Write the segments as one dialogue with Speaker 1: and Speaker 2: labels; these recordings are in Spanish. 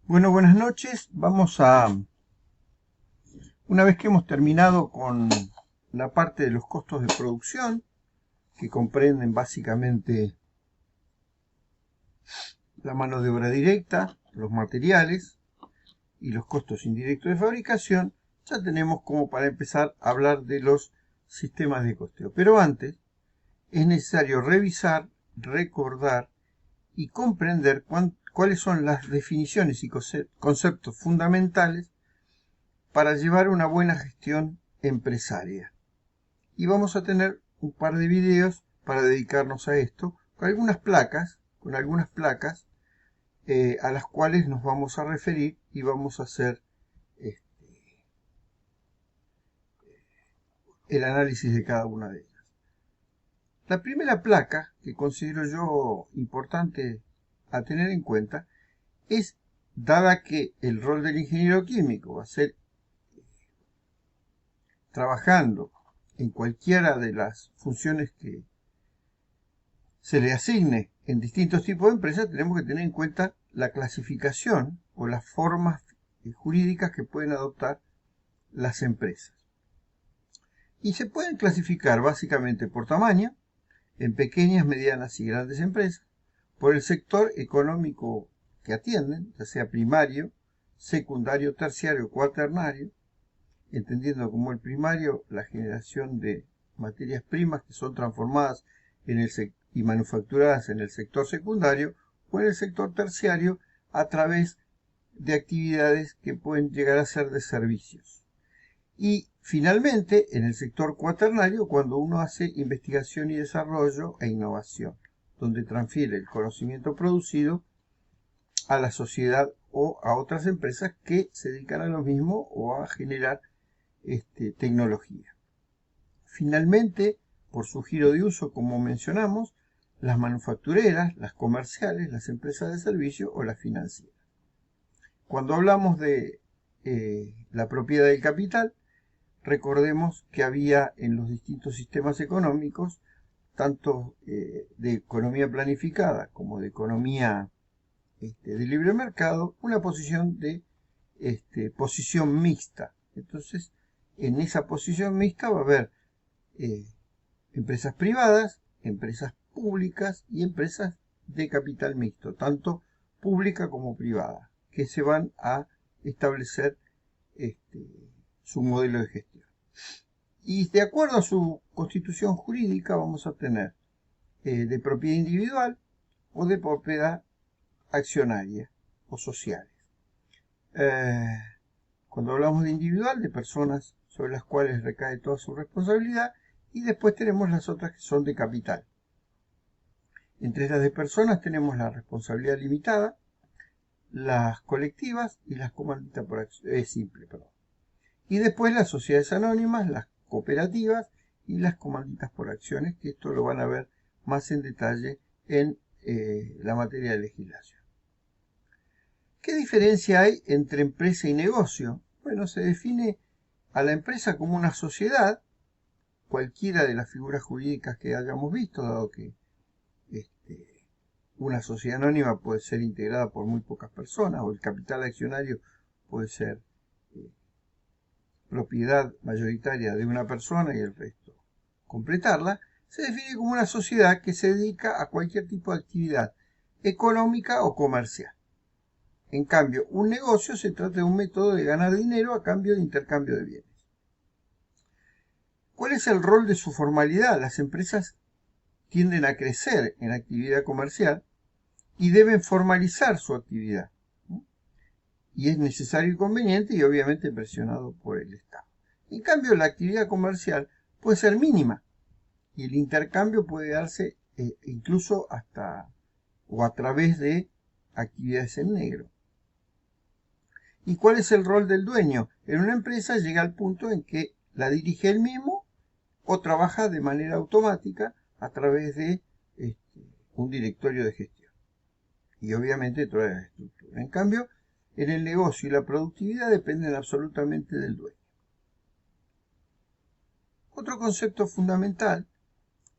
Speaker 1: Bueno, buenas noches. Una vez que hemos terminado con la parte de los costos de producción, que comprenden básicamente la mano de obra directa, los materiales y los costos indirectos de fabricación, ya tenemos como para empezar a hablar de los sistemas de costeo. Pero antes es necesario revisar, recordar y comprender cuáles son las definiciones y conceptos fundamentales para llevar una buena gestión empresaria. Y vamos a tener un par de videos para dedicarnos a esto, con algunas placas a las cuales nos vamos a referir y vamos a hacer este, el análisis de cada una de ellas. La primera placa que considero yo importante a tener en cuenta es, dada que el rol del ingeniero químico va a ser trabajando en cualquiera de las funciones que se le asigne en distintos tipos de empresas, tenemos que tener en cuenta la clasificación o las formas jurídicas que pueden adoptar las empresas. Y se pueden clasificar básicamente por tamaño, en pequeñas, medianas y grandes empresas, por el sector económico que atienden, ya sea primario, secundario, terciario o cuaternario, entendiendo como el primario la generación de materias primas que son transformadas y manufacturadas en el sector secundario o en el sector terciario a través de actividades que pueden llegar a ser de servicios. Y finalmente, en el sector cuaternario, cuando uno hace investigación y desarrollo e innovación, donde transfiere el conocimiento producido a la sociedad o a otras empresas que se dedican a lo mismo o a generar tecnología. Finalmente, por su giro de uso, como mencionamos, las manufactureras, las comerciales, las empresas de servicio o las financieras. Cuando hablamos de la propiedad del capital, recordemos que había en los distintos sistemas económicos, tanto de economía planificada como de economía de libre mercado, una posición de posición mixta. Entonces, en esa posición mixta va a haber empresas privadas, empresas públicas y empresas de capital mixto, tanto pública como privada, que se van a establecer su modelo de gestión. Y de acuerdo a su constitución jurídica vamos a tener de propiedad individual o de propiedad accionaria o sociales. Eh, Cuando hablamos de individual, de personas sobre las cuales recae toda su responsabilidad, y después tenemos las otras que son de capital. Entre las de personas tenemos la responsabilidad limitada, las colectivas y las comanditas por simple. Y después las sociedades anónimas, las cooperativas y las comanditas por acciones, que esto lo van a ver más en detalle en la materia de legislación. ¿Qué diferencia hay entre empresa y negocio? Bueno, se define a la empresa como una sociedad, cualquiera de las figuras jurídicas que hayamos visto, dado que una sociedad anónima puede ser integrada por muy pocas personas, o el capital accionario puede ser propiedad mayoritaria de una persona y el resto completarla, se define como una sociedad que se dedica a cualquier tipo de actividad económica o comercial. En cambio, un negocio se trata de un método de ganar dinero a cambio de intercambio de bienes. ¿Cuál es el rol de su formalidad? Las empresas tienden a crecer en actividad comercial y deben formalizar su actividad. Y es necesario y conveniente y obviamente presionado por el Estado. En cambio, la actividad comercial puede ser mínima y el intercambio puede darse incluso hasta o a través de actividades en negro. ¿Y cuál es el rol del dueño? En una empresa llega al punto en que la dirige él mismo o trabaja de manera automática a través de un directorio de gestión. Y obviamente toda la estructura. En cambio, en el negocio y la productividad dependen absolutamente del dueño. Otro concepto fundamental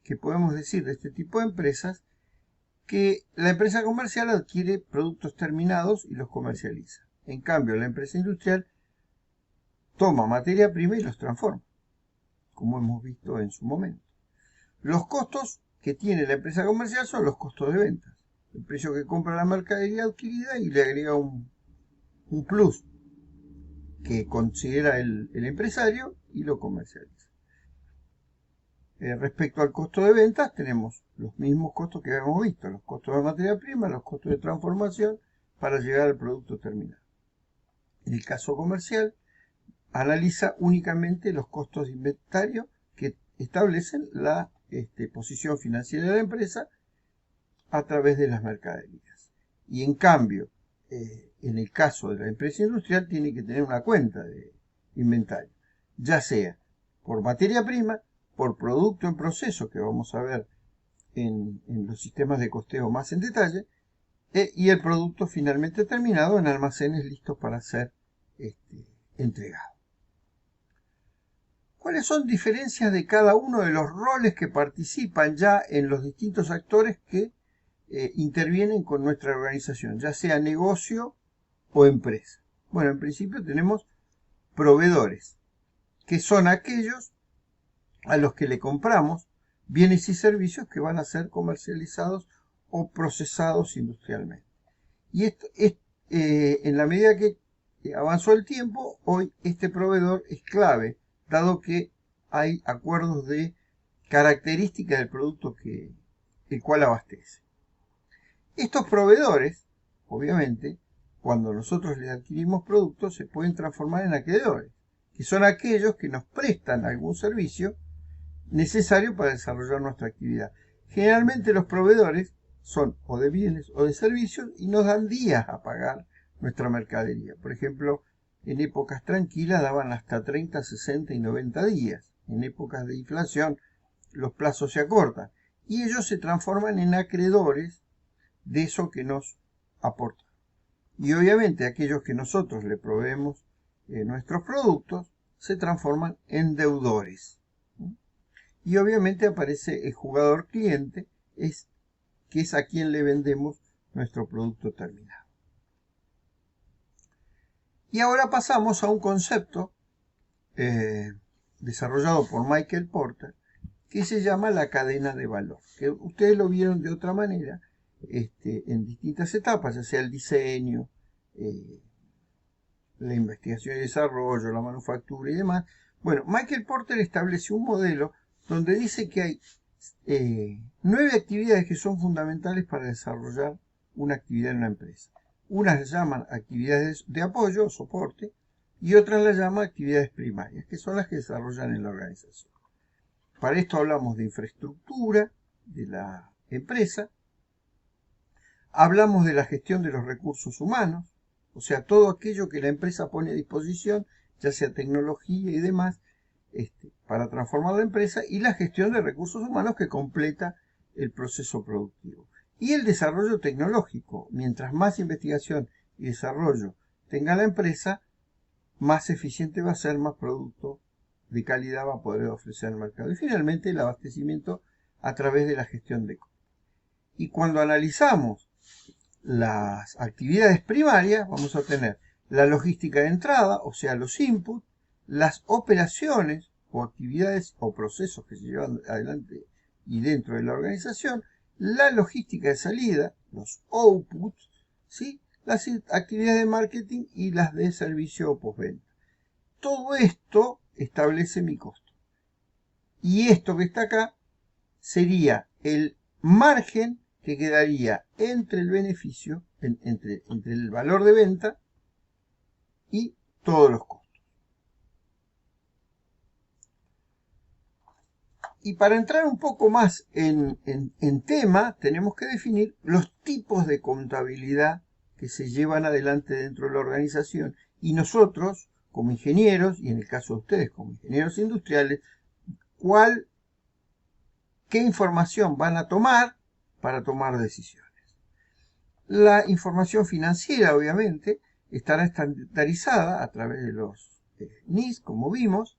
Speaker 1: que podemos decir de este tipo de empresas, que la empresa comercial adquiere productos terminados y los comercializa. En cambio, la empresa industrial toma materia prima y los transforma, como hemos visto en su momento. Los costos que tiene la empresa comercial son los costos de ventas, el precio que compra la mercadería adquirida y le agrega un plus que considera el empresario y lo comercializa. Respecto al costo de ventas, tenemos los mismos costos que habíamos visto, los costos de materia prima, los costos de transformación para llegar al producto terminado. En el caso comercial, analiza únicamente los costos de inventario que establecen la posición financiera de la empresa a través de las mercaderías. Y en cambio, en el caso de la empresa industrial, tiene que tener una cuenta de inventario, ya sea por materia prima, por producto en proceso, que vamos a ver en los sistemas de costeo más en detalle, y el producto finalmente terminado en almacenes listos para ser entregado. ¿Cuáles son diferencias de cada uno de los roles que participan ya en los distintos actores que intervienen con nuestra organización, ya sea negocio o empresa? Bueno, en principio tenemos proveedores, que son aquellos a los que le compramos bienes y servicios que van a ser comercializados o procesados industrialmente. Y esto es, en la medida que avanzó el tiempo, hoy este proveedor es clave, dado que hay acuerdos de características del producto el cual abastece. Estos proveedores, obviamente, cuando nosotros les adquirimos productos, se pueden transformar en acreedores, que son aquellos que nos prestan algún servicio necesario para desarrollar nuestra actividad. Generalmente los proveedores son o de bienes o de servicios y nos dan días a pagar nuestra mercadería. Por ejemplo, en épocas tranquilas daban hasta 30, 60 y 90 días. En épocas de inflación los plazos se acortan y ellos se transforman en acreedores de eso que nos aportan. Y obviamente aquellos que nosotros le proveemos nuestros productos se transforman en deudores. Y obviamente aparece el jugador cliente, que es a quien le vendemos nuestro producto terminado. Y ahora pasamos a un concepto desarrollado por Michael Porter, que se llama la cadena de valor, que ustedes lo vieron de otra manera en distintas etapas, ya sea el diseño, la investigación y desarrollo, la manufactura y demás. Bueno, Michael Porter estableció un modelo donde dice que hay 9 actividades que son fundamentales para desarrollar una actividad en una empresa. Unas las llaman actividades de apoyo, soporte, y otras las llaman actividades primarias, que son las que desarrollan en la organización. Para esto hablamos de infraestructura de la empresa, hablamos de la gestión de los recursos humanos, o sea, todo aquello que la empresa pone a disposición, ya sea tecnología y demás, para transformar la empresa, y la gestión de recursos humanos que completa el proceso productivo. Y el desarrollo tecnológico. Mientras más investigación y desarrollo tenga la empresa, más eficiente va a ser, más producto de calidad va a poder ofrecer al mercado. Y finalmente el abastecimiento a través de la gestión de costos. Y cuando analizamos las actividades primarias, vamos a tener la logística de entrada, o sea, los inputs, las operaciones o actividades o procesos que se llevan adelante y dentro de la organización, la logística de salida, los outputs, ¿sí? Las actividades de marketing y las de servicio o postventa. Todo esto establece mi costo. Y esto que está acá sería el margen que quedaría entre el beneficio, entre el valor de venta y todos los costos. Y para entrar un poco más en tema, tenemos que definir los tipos de contabilidad que se llevan adelante dentro de la organización. Y nosotros, como ingenieros, y en el caso de ustedes como ingenieros industriales, qué información van a tomar para tomar decisiones. La información financiera, obviamente, estará estandarizada a través de los NIS, como vimos.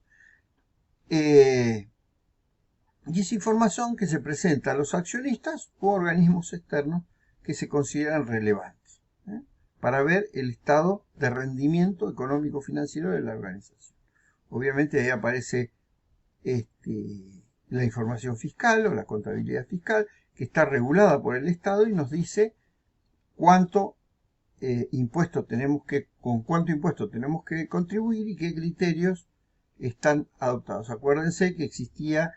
Speaker 1: Y es información que se presenta a los accionistas u organismos externos que se consideran relevantes, para ver el estado de rendimiento económico-financiero de la organización. Obviamente ahí aparece la información fiscal o la contabilidad fiscal, que está regulada por el Estado y nos dice cuánto con cuánto impuesto tenemos que contribuir y qué criterios están adoptados. Acuérdense que existía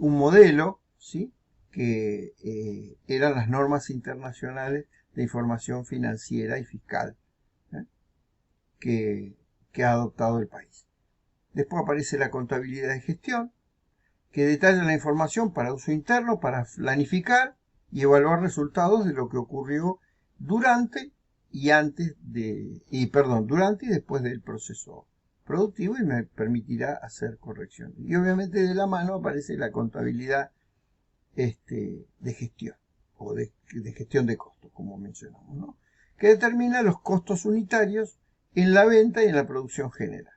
Speaker 1: un modelo, ¿sí?, que eran las normas internacionales de información financiera y fiscal, que ha adoptado el país. Después aparece la contabilidad de gestión, que detalla la información para uso interno, para planificar y evaluar resultados de lo que ocurrió durante y después del proceso productivo, y me permitirá hacer correcciones. Y obviamente de la mano aparece la contabilidad de gestión, o de gestión de costos, como mencionamos, ¿no?, que determina los costos unitarios en la venta y en la producción general.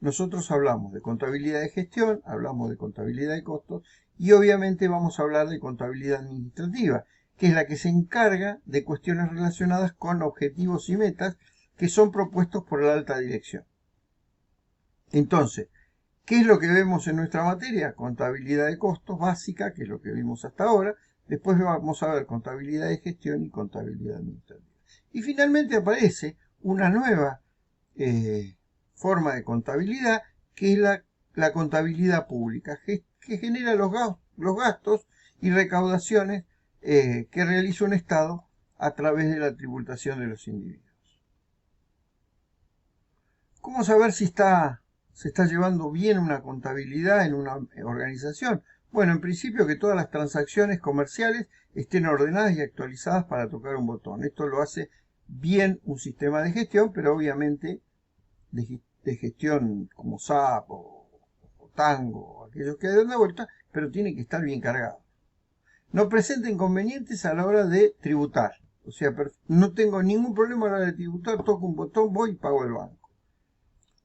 Speaker 1: Nosotros hablamos de contabilidad de gestión, hablamos de contabilidad de costos y obviamente vamos a hablar de contabilidad administrativa, que es la que se encarga de cuestiones relacionadas con objetivos y metas que son propuestos por la alta dirección. Entonces, ¿qué es lo que vemos en nuestra materia? Contabilidad de costos básica, que es lo que vimos hasta ahora. Después vamos a ver contabilidad de gestión y contabilidad administrativa. Y finalmente aparece una nueva forma de contabilidad, que es la contabilidad pública, que genera los gastos y recaudaciones que realiza un Estado a través de la tributación de los individuos. ¿Cómo saber si se está llevando bien una contabilidad en una organización? Bueno, en principio que todas las transacciones comerciales estén ordenadas y actualizadas para tocar un botón. Esto lo hace bien un sistema de gestión, pero obviamente de gestión como SAP o Tango, o aquellos que dan de vuelta, pero tiene que estar bien cargado. No presenta inconvenientes a la hora de tributar. O sea, no tengo ningún problema a la hora de tributar, toco un botón, voy y pago el banco.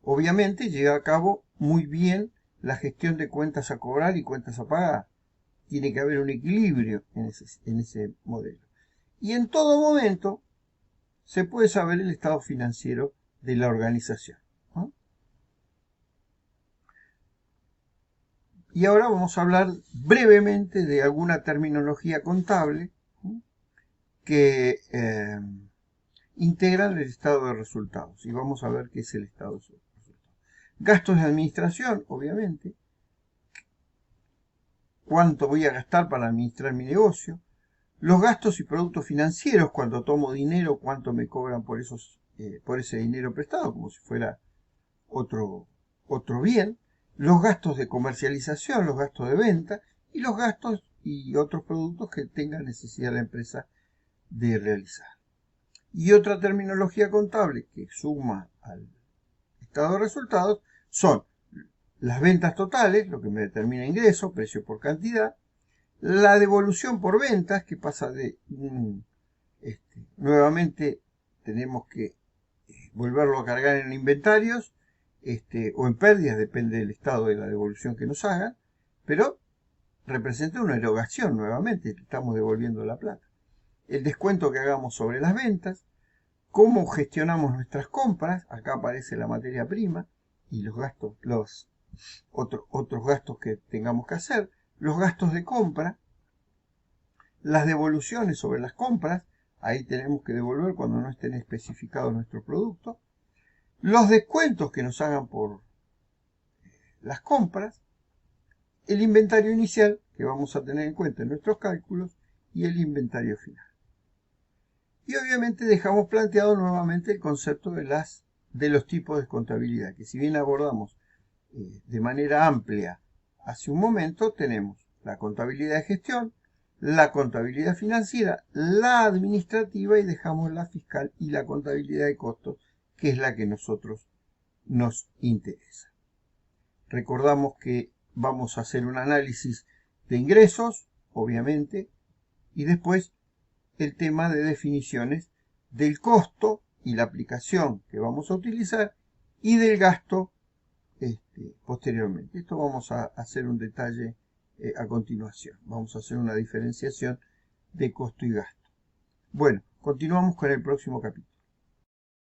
Speaker 1: Obviamente lleva a cabo muy bien la gestión de cuentas a cobrar y cuentas a pagar. Tiene que haber un equilibrio en ese modelo. Y en todo momento se puede saber el estado financiero de la organización, ¿no? Y ahora vamos a hablar brevemente de alguna terminología contable, ¿no?, que integran el estado de resultados. Y vamos a ver qué es el estado de resultados. Gastos de administración, obviamente. ¿Cuánto voy a gastar para administrar mi negocio? Los gastos y productos financieros, cuando tomo dinero, cuánto me cobran por ese dinero prestado, como si fuera otro bien. Los gastos de comercialización, los gastos de venta y los gastos y otros productos que tenga necesidad la empresa de realizar. Y otra terminología contable que suma al estado de resultados son las ventas totales, lo que me determina ingreso, precio por cantidad, la devolución por ventas, que pasa de nuevamente tenemos que volverlo a cargar en inventarios o en pérdidas, depende del estado de la devolución que nos hagan, pero representa una erogación nuevamente, estamos devolviendo la plata. El descuento que hagamos sobre las ventas, cómo gestionamos nuestras compras, acá aparece la materia prima y los gastos, otros gastos que tengamos que hacer, los gastos de compra, las devoluciones sobre las compras, ahí tenemos que devolver cuando no estén especificados nuestros productos, los descuentos que nos hagan por las compras, el inventario inicial que vamos a tener en cuenta en nuestros cálculos y el inventario final. Y obviamente dejamos planteado nuevamente el concepto de los tipos de contabilidad, que si bien abordamos de manera amplia hace un momento, tenemos la contabilidad de gestión, la contabilidad financiera, la administrativa y dejamos la fiscal y la contabilidad de costos, que es la que nosotros nos interesa. Recordamos que vamos a hacer un análisis de ingresos, obviamente, y después el tema de definiciones del costo y la aplicación que vamos a utilizar y del gasto posteriormente. Esto vamos a hacer un detalle a continuación. Vamos a hacer una diferenciación de costo y gasto. Bueno, continuamos con el próximo capítulo.